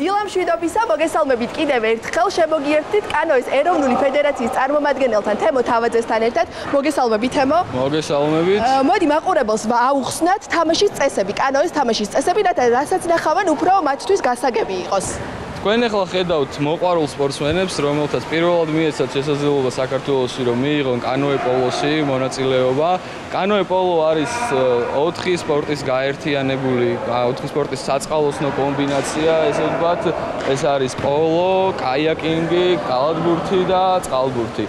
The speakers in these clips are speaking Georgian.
დილამშვიდობისა მოგესალმებით კიდევ ერთხელ შემოგიერთდით კანოეს ეროვნული ფედერაციის წარმომადგენელთან თემო თავაძესთან ერთად. მოგესალმებით თემო. მოგესალმებით. მოდი მაყურებელს აუხსნათ თამაშის წესები, კანოეს თამაშის წესები, რასაც ნახავენ უფრო მათთვის გასაგები იყოს. თქვენ ახლა ხედავთ მოყვარულ სპორტსმენებს, რომელთაც პირველად მიეცათ შესაძლებლობა საქართველოში რომ მიიღონ კანოე პოლოში მონაწილეობა. კანოე პოლო არის 4 სპორტის გაერთიანებული, 4 სპორტის საწყალოსნო კომბინაცია, ესე ვთქვათ, ეს არის პოლო, კაიაკინგი, კალათბურთი და წყალბურთი.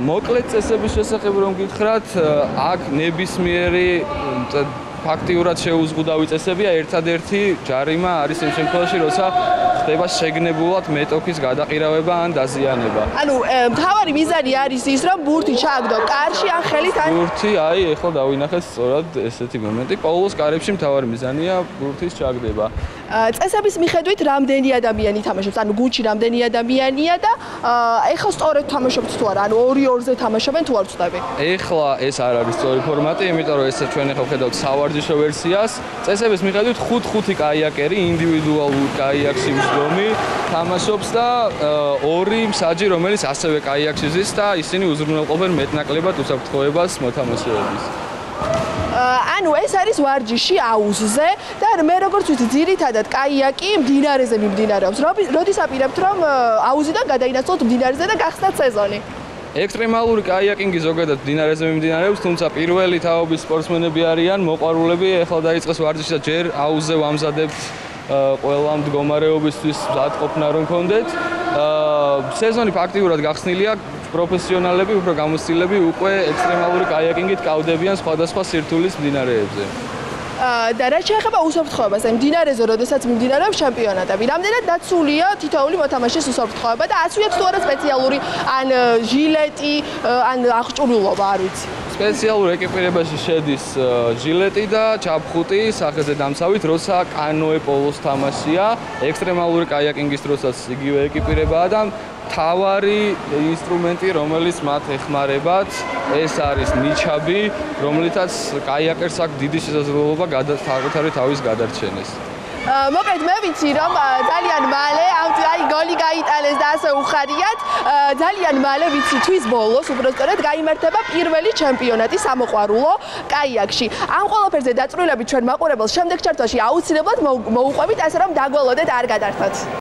მოკლედ წესების შესახებ რომ გითხრათ, აქ ნებისმიერი ფაქტიურად შეუზღუდავი წესებია, ერთადერთი ჯარიმა არის იმ შემთხვევაში, როცა ხდება შეგნებულად მეტოქის გადაყირავება ან დაზიანება. ანუ მთავარი მიზანი არის ის, რომ ბურთი ჩააგდო კარში ან ხელით ან ბურთი, ახლა დავინახეთ სწორად ესეთი მომენტი. პოლოს კარებში მთავარი მიზანია ბურთის ჩაგდება. წესების მიხედვით რამდენი ადამიანი თამაშობს, ანუ გუნდში რამდენი ადამიანია და ეხლა სწორედ თამაშობთ თუ არა, ანუ 2-2-ზე თამაშობენ თუ არ ვწდები? ეხლა ეს არ არის სწორი ფორმატი, იმიტომ რომ ეს ჩვენ ახლა ხედავთ სავარჯიშო ვერსიას. წესების მიხედვით 5-5 კაიაკერი ინდივიდუალურ კაიაკში მსდომი თამაშობს და 2 მსაჯი, რომელიც ასევე კაიაკში ზის და ისინი უზრუნველყოფენ მეტნაკლებად უსაფრთხოებას მოთამაშეების. ანუ ეს არის ვარჯიში აუზზე და მე როგორც ვიცი, ძირითადად კაიაკი მდინარეზე მიმდინარეობს. როდის აპირებთ რომ აუზიდან გადაინაცვლოთ მდინარეზე და გახსნათ სეზონი? ექსტრემალური კაიაკინგი ზოგადად მდინარეზე მიმდინარეობს, თუმცა პირველი თაობის სპორტსმენები არიან მოყვარულები, ახლა დაიწყეს ვარჯიში და ჯერ აუზზე ვამზადებთ ყველა მდგომარეობისთვის მზადყოფნა რომ გქონდეთ. სეზონი ფაქტიურად გახსნილია, პროფესიონალები, უფრო გამოცდილები უკვე ექსტრემალური კაიაკინგით კავდებიან სხვადასხვა სირთულის მდინარეებზე. და რაც შეეხება უსაფრთხოებას, აი მდინარეზე, როდესაც მიმდინარეობს ჩემპიონატები, რამდენად დაცულია თითოეული მოთამაშის უსაფრთხოება და აცვიათ თუ არა სპეციალური ან ჟილეტი, ან აღჭურვილობა, არ ვიცი. სპეციალურ ეკიპირებაში შედის ჟილეტი და ჩაფხუტი სახეზე დამცავით, როცა კანოე პოლოს თამაშია, ექსტრემალური კაიაკინგის დროსაც იგივე ეკიპირებაა და თავარი ინსტრუმენტი, რომელიც მათ ეხმარებათ, ეს არის ნიჩაბი, რომლითაც კაიაკერს აქვს დიდი შესაძლებლობა საკუთარი თავის გადარჩენას. მოკლედ მე ვიცი რომ ძალიან მალე აი გოლი გაიტანეს და ასე უხარიათ, ძალიან მალე ვიცი თვის ბოლოს უბრალოდ გაიმართება პირველი ჩემპიონატი სამოყვარულო კაიაკში. ამ ყველაფერზე დაწვრილებით ჩვენ მაყურებელს შემდეგ ჩართვაში აუცილებლად მოუყვებით, ასე რომ დაგველოდეთ არ გადართოთ.